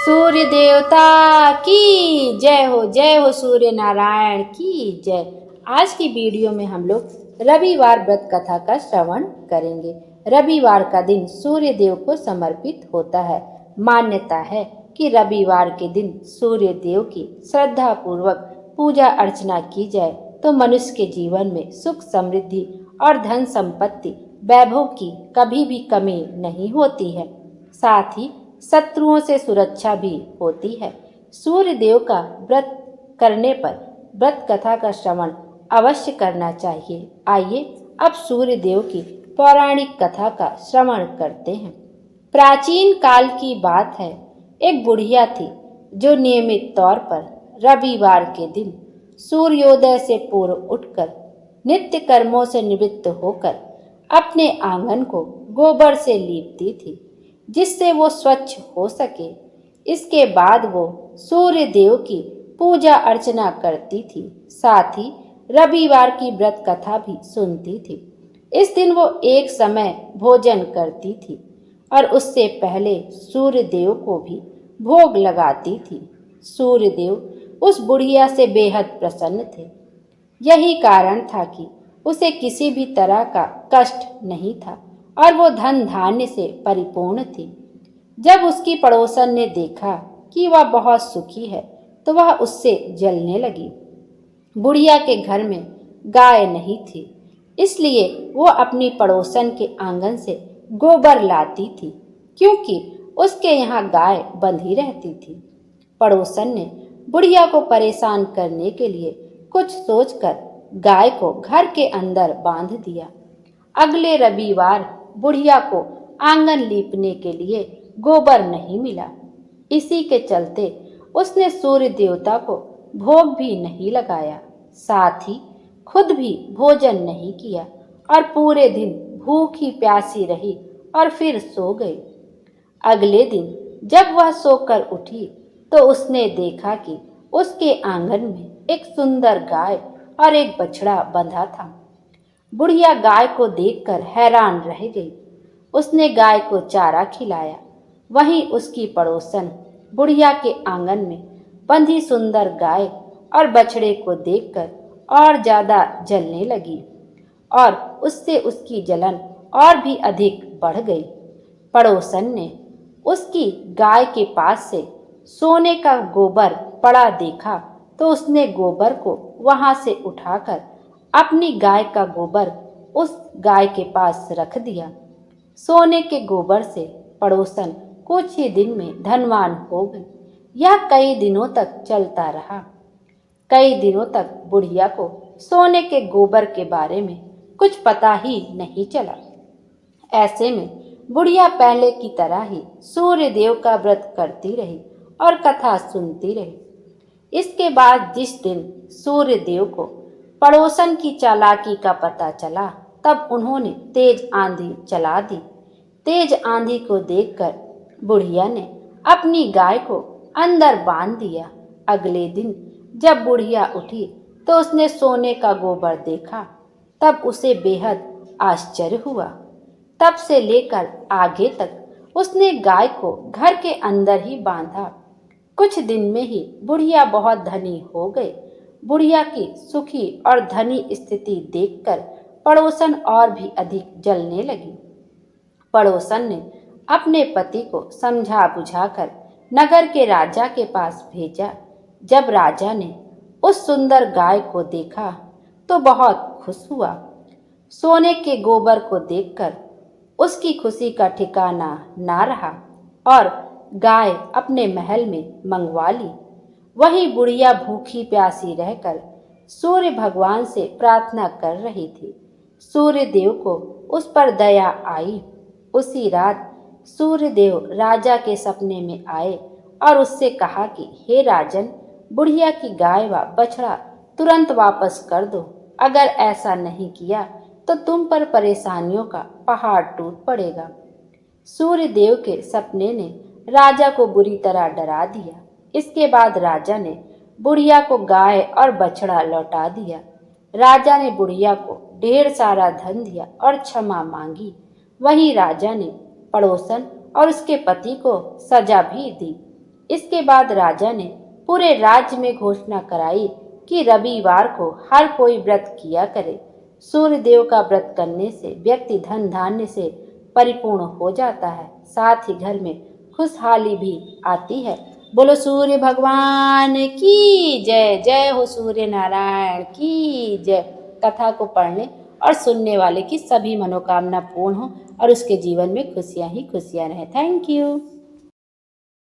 सूर्य देवता की जय हो सूर्य नारायण की जय। आज की वीडियो में हम लोग रविवार व्रत कथा का श्रवण करेंगे। रविवार का दिन सूर्य देव को समर्पित होता है। मान्यता है कि रविवार के दिन सूर्य देव की श्रद्धा पूर्वक पूजा अर्चना की जाए तो मनुष्य के जीवन में सुख समृद्धि और धन संपत्ति वैभव की कभी भी कमी नहीं होती है। साथ ही शत्रुओं से सुरक्षा भी होती है। सूर्य देव का व्रत करने पर व्रत कथा का श्रवण अवश्य करना चाहिए। आइए अब सूर्य देव की पौराणिक कथा का श्रवण करते हैं। प्राचीन काल की बात है, एक बुढ़िया थी जो नियमित तौर पर रविवार के दिन सूर्योदय से पूर्व उठकर नित्य कर्मों से निवृत्त होकर अपने आंगन को गोबर से लीपती थी जिससे वो स्वच्छ हो सके। इसके बाद वो सूर्य देव की पूजा अर्चना करती थी। साथ ही रविवार की व्रत कथा भी सुनती थी। इस दिन वो एक समय भोजन करती थी और उससे पहले सूर्य देव को भी भोग लगाती थी। सूर्य देव उस बुढ़िया से बेहद प्रसन्न थे। यही कारण था कि उसे किसी भी तरह का कष्ट नहीं था और वो धन धान्य से परिपूर्ण थी। जब उसकी पड़ोसन ने देखा कि वह बहुत सुखी है तो वह उससे जलने लगी। बुढ़िया के घर में गाय नहीं थी, इसलिए वो अपनी पड़ोसन के आंगन से गोबर लाती थी क्योंकि उसके यहाँ गाय बंधी रहती थी। पड़ोसन ने बुढ़िया को परेशान करने के लिए कुछ सोचकर गाय को घर के अंदर बांध दिया। अगले रविवार बुढ़िया को आंगन लीपने के लिए गोबर नहीं मिला। इसी के चलते उसने सूर्य देवता को भोग भी नहीं लगाया, साथ ही खुद भी भोजन नहीं किया और पूरे दिन भूखी प्यासी रही और फिर सो गई। अगले दिन जब वह सोकर उठी तो उसने देखा कि उसके आंगन में एक सुंदर गाय और एक बछड़ा बंधा था। बुढ़िया गाय को देखकर हैरान रह गई। उसने गाय को चारा खिलाया। वहीं उसकी पड़ोसन बुढ़िया के आंगन में बंधी सुंदर गाय और बछड़े को देखकर और ज्यादा जलने लगी और उससे उसकी जलन और भी अधिक बढ़ गई। पड़ोसन ने उसकी गाय के पास से सोने का गोबर पड़ा देखा तो उसने गोबर को वहां से उठाकर अपनी गाय का गोबर उस गाय के पास रख दिया। सोने के गोबर से पड़ोसन कुछ ही दिन में धनवान हो गई। यह कई दिनों तक चलता रहा। कई दिनों तक बुढ़िया को सोने के गोबर के बारे में कुछ पता ही नहीं चला। ऐसे में बुढ़िया पहले की तरह ही सूर्य देव का व्रत करती रही और कथा सुनती रही। इसके बाद जिस दिन सूर्य देव को पड़ोसन की चालाकी का पता चला तब उन्होंने तेज आंधी चला दी। तेज आंधी को देखकर बुढ़िया ने अपनी गाय को अंदर बांध दिया। अगले दिन जब बुढ़िया उठी तो उसने सोने का गोबर देखा। तब उसे बेहद आश्चर्य हुआ। तब से लेकर आगे तक उसने गाय को घर के अंदर ही बांधा। कुछ दिन में ही बुढ़िया बहुत धनी हो गई। बुढ़िया की सुखी और धनी स्थिति देखकर पड़ोसन और भी अधिक जलने लगी। पड़ोसन ने अपने पति को समझा बुझाकर नगर के राजा के पास भेजा। जब राजा ने उस सुंदर गाय को देखा तो बहुत खुश हुआ। सोने के गोबर को देखकर उसकी खुशी का ठिकाना ना रहा और गाय अपने महल में मंगवा ली। वही बुढ़िया भूखी प्यासी रहकर सूर्य भगवान से प्रार्थना कर रही थी। सूर्य देव को उस पर दया आई। उसी रात सूर्य देव राजा के सपने में आए और उससे कहा कि हे राजन, बुढ़िया की गाय व बछड़ा तुरंत वापस कर दो। अगर ऐसा नहीं किया तो तुम पर परेशानियों का पहाड़ टूट पड़ेगा। सूर्य देव के सपने ने राजा को बुरी तरह डरा दिया। इसके बाद राजा ने बुढ़िया को गाय और बछड़ा लौटा दिया। राजा ने बुढ़िया को ढेर सारा धन दिया और क्षमा मांगी। वहीं राजा ने पड़ोसन और उसके पति को सजा भी दी। इसके बाद राजा ने पूरे राज्य में घोषणा कराई कि रविवार को हर कोई व्रत किया करे। सूर्य देव का व्रत करने से व्यक्ति धन धान्य से परिपूर्ण हो जाता है, साथ ही घर में खुशहाली भी आती है। बोलो सूर्य भगवान की जय। जय हो सूर्य नारायण की जय। कथा को पढ़ने और सुनने वाले की सभी मनोकामना पूर्ण हो और उसके जीवन में खुशियां ही खुशियां रहें। Thank you.